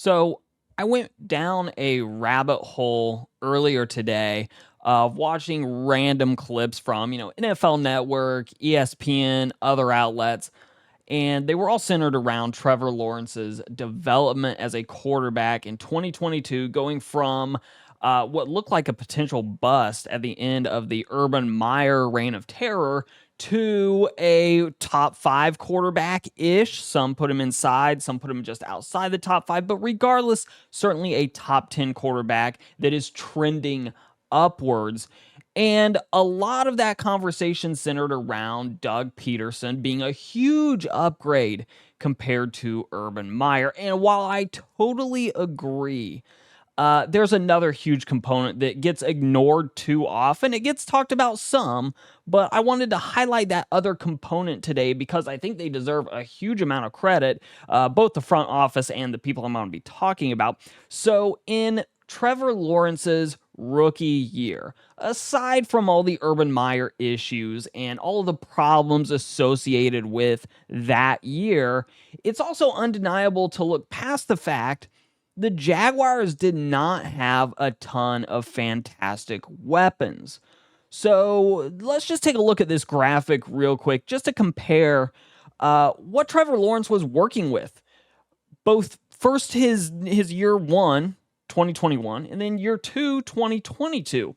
So I went down a rabbit hole earlier today of watching random clips from, NFL Network, ESPN, other outlets, and they were all centered around Trevor Lawrence's development as a quarterback in 2022, going from what looked like a potential bust at the end of the Urban Meyer reign of terror to a top five quarterback ish. Some put him inside, some put him just outside the top five, but regardless, certainly a top 10 quarterback that is trending upwards. And a lot of that conversation centered around Doug Pederson being a huge upgrade compared to Urban Meyer. And while I totally agree, there's another huge component that gets ignored too often. It gets talked about some, but I wanted to highlight that other component today because I think they deserve a huge amount of credit, both the front office and the people I'm going to be talking about. So in Trevor Lawrence's rookie year, aside from all the Urban Meyer issues and all of the problems associated with that year, it's also undeniable to look past the fact the Jaguars did not have a ton of fantastic weapons. So let's just take a look at this graphic real quick just to compare what Trevor Lawrence was working with. Both first his year one, 2021, and then year two, 2022.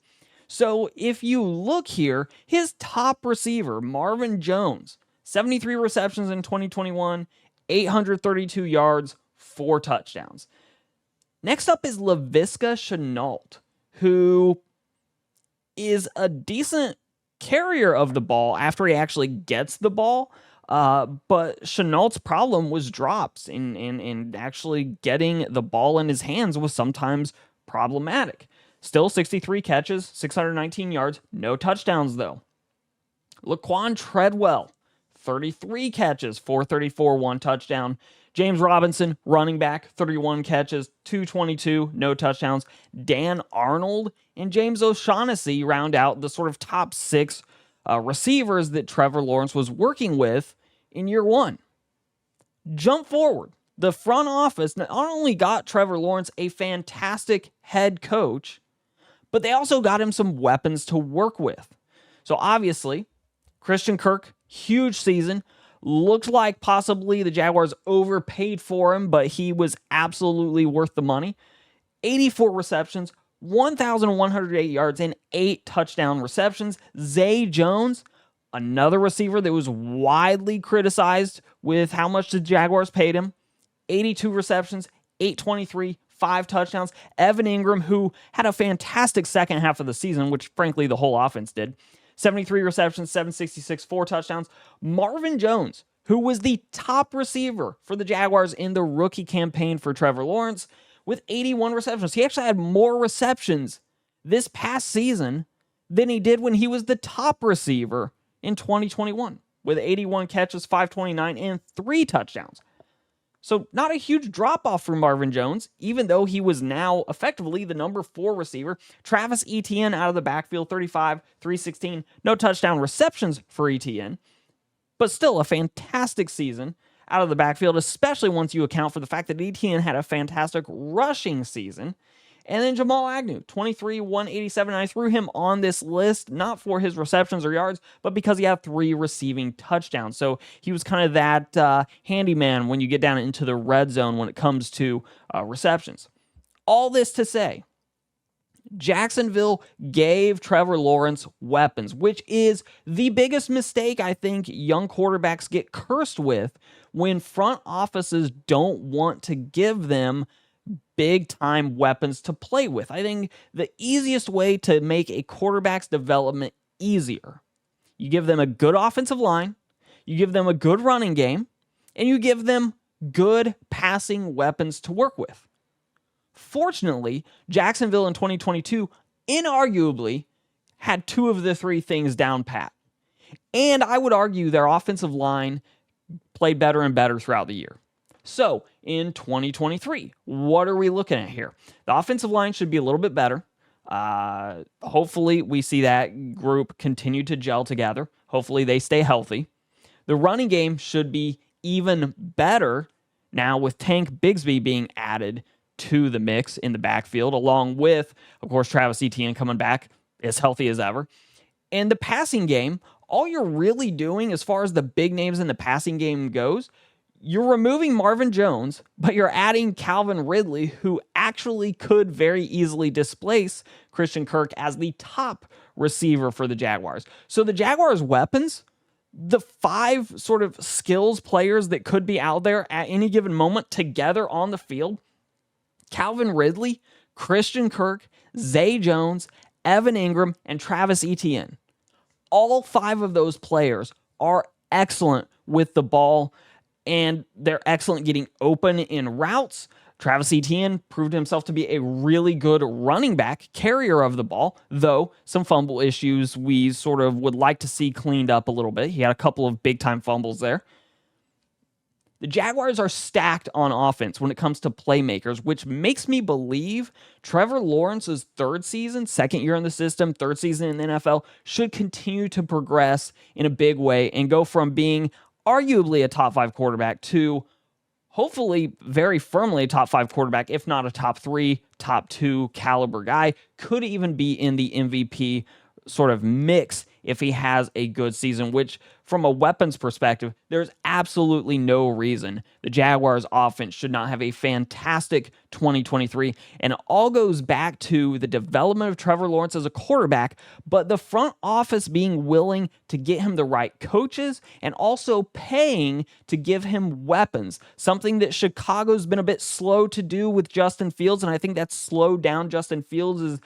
So if you look here, his top receiver, Marvin Jones, 73 receptions in 2021, 832 yards, 4 touchdowns. Next up is Laviska Shenault, who is a decent carrier of the ball after he actually gets the ball. But Chenault's problem was drops, and actually getting the ball in his hands was sometimes problematic. Still 63 catches, 619 yards, no touchdowns though. Laquan Treadwell, 33 catches, 434, 1 touchdown. James Robinson, running back, 31 catches, 222, no touchdowns. Dan Arnold and James O'Shaughnessy round out the sort of top 6 receivers that Trevor Lawrence was working with in year one. Jump forward. The front office not only got Trevor Lawrence a fantastic head coach, but they also got him some weapons to work with. So obviously, Christian Kirk, huge season. Looked like possibly the Jaguars overpaid for him, but he was absolutely worth the money. 84 receptions, 1,108 yards, and 8 touchdown receptions. Zay Jones, another receiver that was widely criticized with how much the Jaguars paid him. 82 receptions, 823, 5 touchdowns. Evan Engram, who had a fantastic second half of the season, which frankly the whole offense did. 73 receptions, 766, 4 touchdowns. Marvin Jones, who was the top receiver for the Jaguars in the rookie campaign for Trevor Lawrence, with 81 receptions. He actually had more receptions this past season than he did when he was the top receiver in 2021, with 81 catches, 529, and 3 touchdowns. So not a huge drop-off for Marvin Jones, even though he was now effectively the number 4 receiver. Travis Etienne out of the backfield, 35, 316, no touchdown receptions for Etienne, but still a fantastic season out of the backfield, especially once you account for the fact that Etienne had a fantastic rushing season. And then Jamal Agnew, 23, 187. And I threw him on this list, not for his receptions or yards, but because he had 3 receiving touchdowns. So he was kind of that handyman when you get down into the red zone when it comes to receptions. All this to say, Jacksonville gave Trevor Lawrence weapons, which is the biggest mistake I think young quarterbacks get cursed with when front offices don't want to give them big-time weapons to play with. I think the easiest way to make a quarterback's development easier, you give them a good offensive line, you give them a good running game, and you give them good passing weapons to work with. Fortunately, Jacksonville in 2022 inarguably had 2 of the 3 things down pat. And I would argue their offensive line played better and better throughout the year. So, in 2023, what are we looking at here? The offensive line should be a little bit better. Hopefully, we see that group continue to gel together. Hopefully, they stay healthy. The running game should be even better Now, with Tank Bigsby being added to the mix in the backfield, along with, of course, Travis Etienne coming back as healthy as ever. And the passing game, all you're really doing as far as the big names in the passing game goes, you're removing Marvin Jones, but you're adding Calvin Ridley, who actually could very easily displace Christian Kirk as the top receiver for the Jaguars. So the Jaguars' weapons, the 5 sort of skills players that could be out there at any given moment together on the field, Calvin Ridley, Christian Kirk, Zay Jones, Evan Engram, and Travis Etienne. All 5 of those players are excellent with the ball, and they're excellent getting open in routes. Travis Etienne proved himself to be a really good running back, carrier of the ball, though some fumble issues we sort of would like to see cleaned up a little bit. He had a couple of big-time fumbles there. The Jaguars are stacked on offense when it comes to playmakers, which makes me believe Trevor Lawrence's third season, second year in the system, third season in the NFL, should continue to progress in a big way and go from being arguably a top 5 quarterback to hopefully very firmly a top 5 quarterback, if not a top 3, top 2 caliber guy. Could even be in the MVP sort of mix if he has a good season, which from a weapons perspective, there's absolutely no reason the Jaguars offense should not have a fantastic 2023. And it all goes back to the development of Trevor Lawrence as a quarterback, but the front office being willing to get him the right coaches and also paying to give him weapons, something that Chicago's been a bit slow to do with Justin Fields. And I think that's slowed down Justin Fields'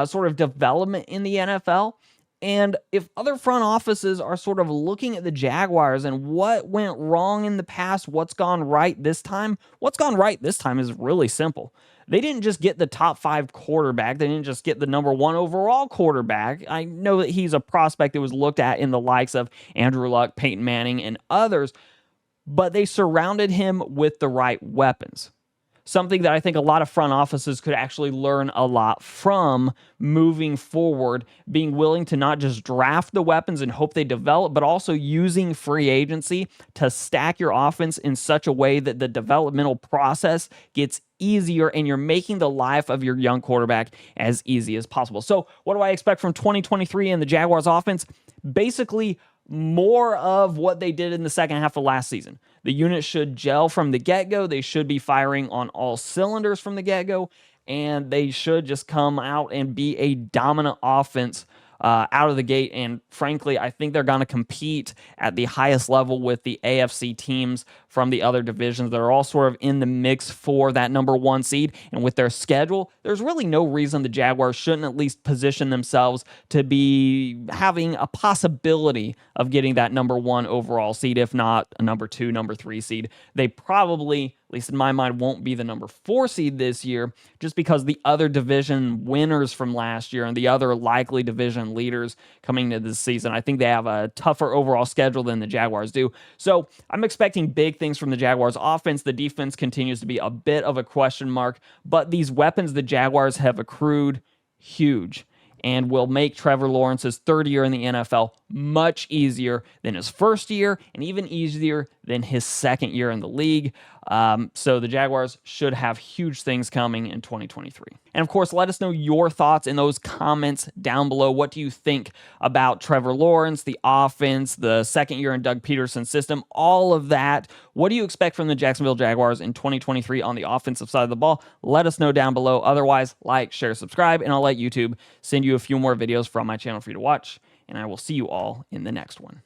sort of development in the NFL. And if other front offices are sort of looking at the Jaguars and what went wrong in the past, what's gone right this time, what's gone right this time is really simple. They didn't just get the top 5 quarterback. They didn't just get the number 1 overall quarterback. I know that he's a prospect that was looked at in the likes of Andrew Luck, Peyton Manning, and others, but they surrounded him with the right weapons. Something that I think a lot of front offices could actually learn a lot from moving forward, being willing to not just draft the weapons and hope they develop, but also using free agency to stack your offense in such a way that the developmental process gets easier and you're making the life of your young quarterback as easy as possible. So what do I expect from 2023 in the Jaguars offense? Basically, more of what they did in the second half of last season. The unit should gel from the get-go. They should be firing on all cylinders from the get-go, and they should just come out and be a dominant offense out of the gate. And frankly, I think they're going to compete at the highest level with the AFC teams from the other divisions that are all sort of in the mix for that number 1 seed. And with their schedule, there's really no reason the Jaguars shouldn't at least position themselves to be having a possibility of getting that number 1 overall seed, if not a number 2, number 3 seed. They probably, at least in my mind, won't be the number 4 seed this year, just because the other division winners from last year and the other likely division leaders coming into this season, I think they have a tougher overall schedule than the Jaguars do. So I'm expecting big things from the Jaguars offense. The defense continues to be a bit of a question mark, but these weapons the Jaguars have accrued, huge, and will make Trevor Lawrence's third year in the NFL much easier than his first year and even easier than his second year in the league. So the Jaguars should have huge things coming in 2023. And of course, let us know your thoughts in those comments down below. What do you think about Trevor Lawrence, the offense, the second year in Doug Pederson's system, all of that? What do you expect from the Jacksonville Jaguars in 2023 on the offensive side of the ball? Let us know down below. Otherwise, like, share, subscribe, and I'll let YouTube send you a few more videos from my channel for you to watch. And I will see you all in the next one.